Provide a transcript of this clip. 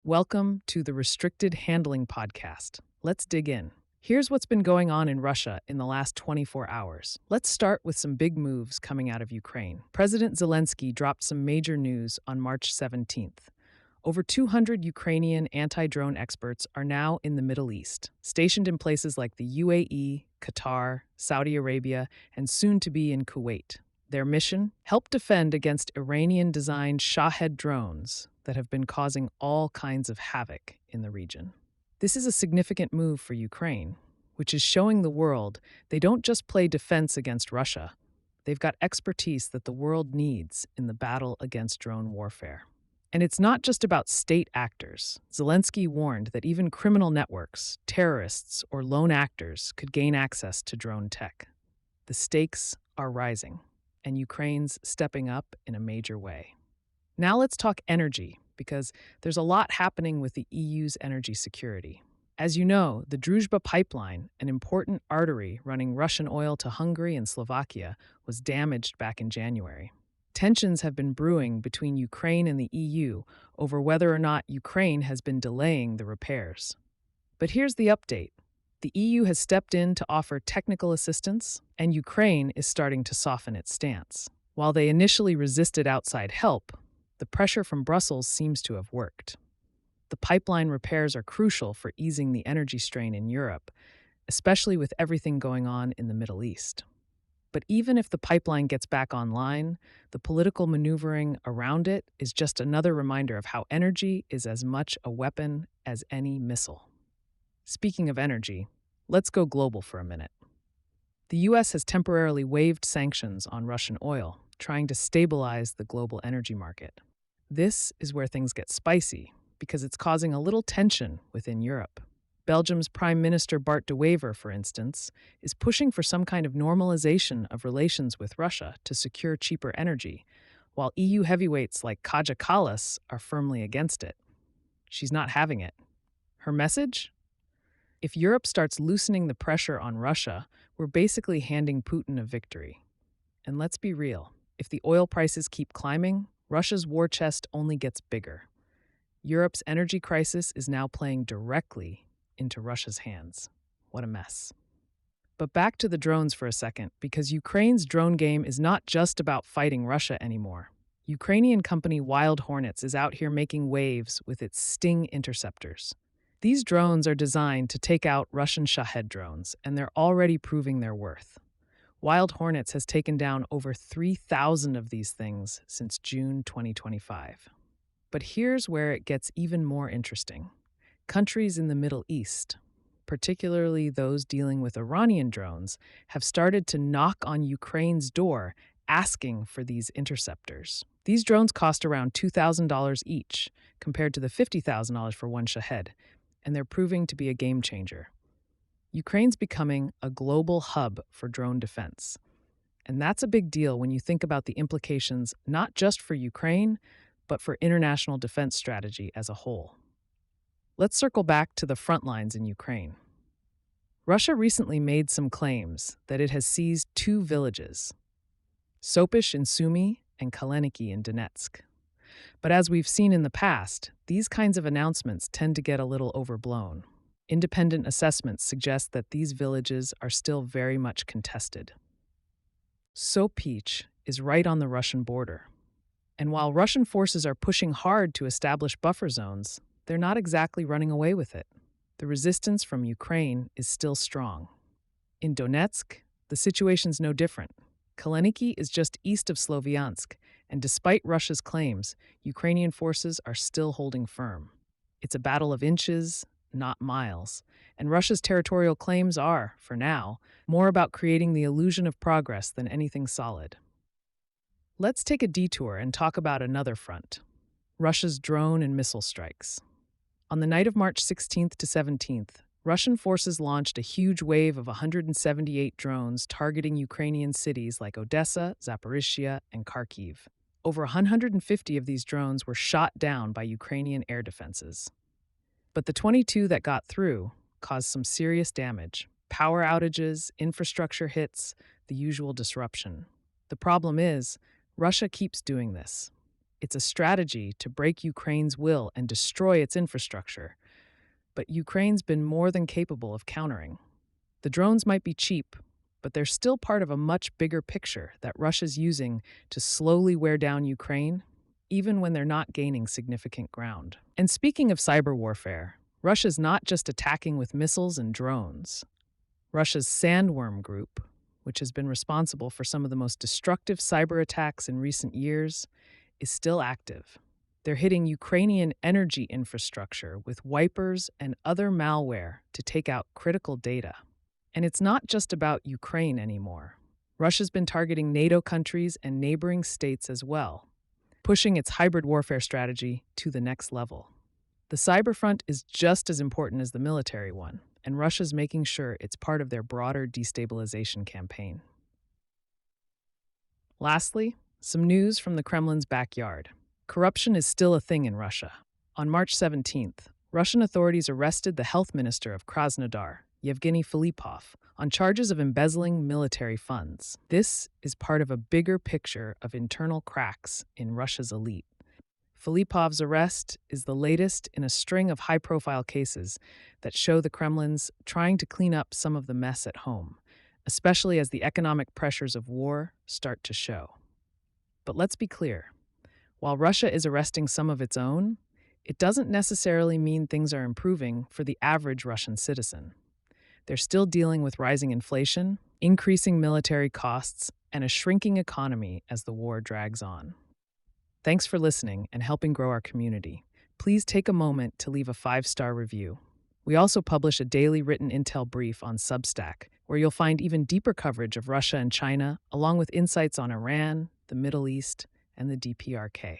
Welcome to the Restricted Handling Podcast. Let's dig in. Here's what's been going on in Russia in the last 24 hours. Let's start with some big moves coming out of Ukraine. President Zelensky dropped some major news on March 17th. Over 200 Ukrainian anti-drone experts are now in the Middle East, stationed in places like the UAE, Qatar, Saudi Arabia, and soon to be in Kuwait. Their mission? Help defend against Iranian-designed Shahed drones that have been causing all kinds of havoc in the region. This is a significant move for Ukraine, which is showing the world they don't just play defense against Russia. They've got expertise that the world needs in the battle against drone warfare. And it's not just about state actors. Zelensky warned that even criminal networks, terrorists, or lone actors could gain access to drone tech. The stakes are rising, and Ukraine's stepping up in a major way. Now let's talk energy, because there's a lot happening with the EU's energy security. As you know, the Druzhba pipeline, an important artery running Russian oil to Hungary and Slovakia, was damaged back in January. Tensions have been brewing between Ukraine and the EU over whether or not Ukraine has been delaying the repairs. But here's the update. The EU has stepped in to offer technical assistance, and Ukraine is starting to soften its stance. While they initially resisted outside help, the pressure from Brussels seems to have worked. The pipeline repairs are crucial for easing the energy strain in Europe, especially with everything going on in the Middle East. But even if the pipeline gets back online, the political maneuvering around it is just another reminder of how energy is as much a weapon as any missile. Speaking of energy, let's go global for a minute. The U.S. has temporarily waived sanctions on Russian oil, trying to stabilize the global energy market. This is where things get spicy, because it's causing a little tension within Europe. Belgium's Prime Minister Bart de Wever, for instance, is pushing for some kind of normalization of relations with Russia to secure cheaper energy, while EU heavyweights like Kaja Kallas are firmly against it. She's not having it. Her message? If Europe starts loosening the pressure on Russia, we're basically handing Putin a victory. And let's be real, if the oil prices keep climbing, Russia's war chest only gets bigger. Europe's energy crisis is now playing directly into Russia's hands. What a mess. But back to the drones for a second, because Ukraine's drone game is not just about fighting Russia anymore. Ukrainian company Wild Hornets is out here making waves with its Sting interceptors. These drones are designed to take out Russian Shahed drones, and they're already proving their worth. Wild Hornets has taken down over 3,000 of these things since June 2025. But here's where it gets even more interesting. Countries in the Middle East, particularly those dealing with Iranian drones, have started to knock on Ukraine's door asking for these interceptors. These drones cost around $2,000 each, compared to the $50,000 for one Shahed, and they're proving to be a game changer. Ukraine's becoming a global hub for drone defense. And that's a big deal when you think about the implications not just for Ukraine, but for international defense strategy as a whole. Let's circle back to the front lines in Ukraine. Russia recently made some claims that it has seized 2 villages, Sopish in Sumy and Kaleniki in Donetsk. But as we've seen in the past, these kinds of announcements tend to get a little overblown. Independent assessments suggest that these villages are still very much contested. Sopish is right on the Russian border. And while Russian forces are pushing hard to establish buffer zones, they're not exactly running away with it. The resistance from Ukraine is still strong. In Donetsk, the situation's no different. Kaleniki is just east of Sloviansk, and despite Russia's claims, Ukrainian forces are still holding firm. It's a battle of inches, not miles, and Russia's territorial claims are, for now, more about creating the illusion of progress than anything solid. Let's take a detour and talk about another front, Russia's drone and missile strikes. On the night of March 16th to 17th, Russian forces launched a huge wave of 178 drones targeting Ukrainian cities like Odessa, Zaporizhzhia, and Kharkiv. Over 150 of these drones were shot down by Ukrainian air defenses. But the 22 that got through caused some serious damage. Power outages, infrastructure hits, the usual disruption. The problem is, Russia keeps doing this. It's a strategy to break Ukraine's will and destroy its infrastructure. But Ukraine's been more than capable of countering. The drones might be cheap, but they're still part of a much bigger picture that Russia's using to slowly wear down Ukraine, even when they're not gaining significant ground. And speaking of cyber warfare, Russia's not just attacking with missiles and drones. Russia's Sandworm group, which has been responsible for some of the most destructive cyber attacks in recent years, is still active. They're hitting Ukrainian energy infrastructure with wipers and other malware to take out critical data. And it's not just about Ukraine anymore. Russia's been targeting NATO countries and neighboring states as well, pushing its hybrid warfare strategy to the next level. The cyber front is just as important as the military one, and Russia's making sure it's part of their broader destabilization campaign. Lastly, some news from the Kremlin's backyard. Corruption is still a thing in Russia. On March 17th, Russian authorities arrested the health minister of Krasnodar, Yevgeny Filipov, on charges of embezzling military funds. This is part of a bigger picture of internal cracks in Russia's elite. Filipov's arrest is the latest in a string of high-profile cases that show the Kremlin's trying to clean up some of the mess at home, especially as the economic pressures of war start to show. But let's be clear. While Russia is arresting some of its own, it doesn't necessarily mean things are improving for the average Russian citizen. They're still dealing with rising inflation, increasing military costs, and a shrinking economy as the war drags on. Thanks for listening and helping grow our community. Please take a moment to leave a 5-star review. We also publish a daily written intel brief on Substack, where you'll find even deeper coverage of Russia and China, along with insights on Iran, the Middle East, and the DPRK.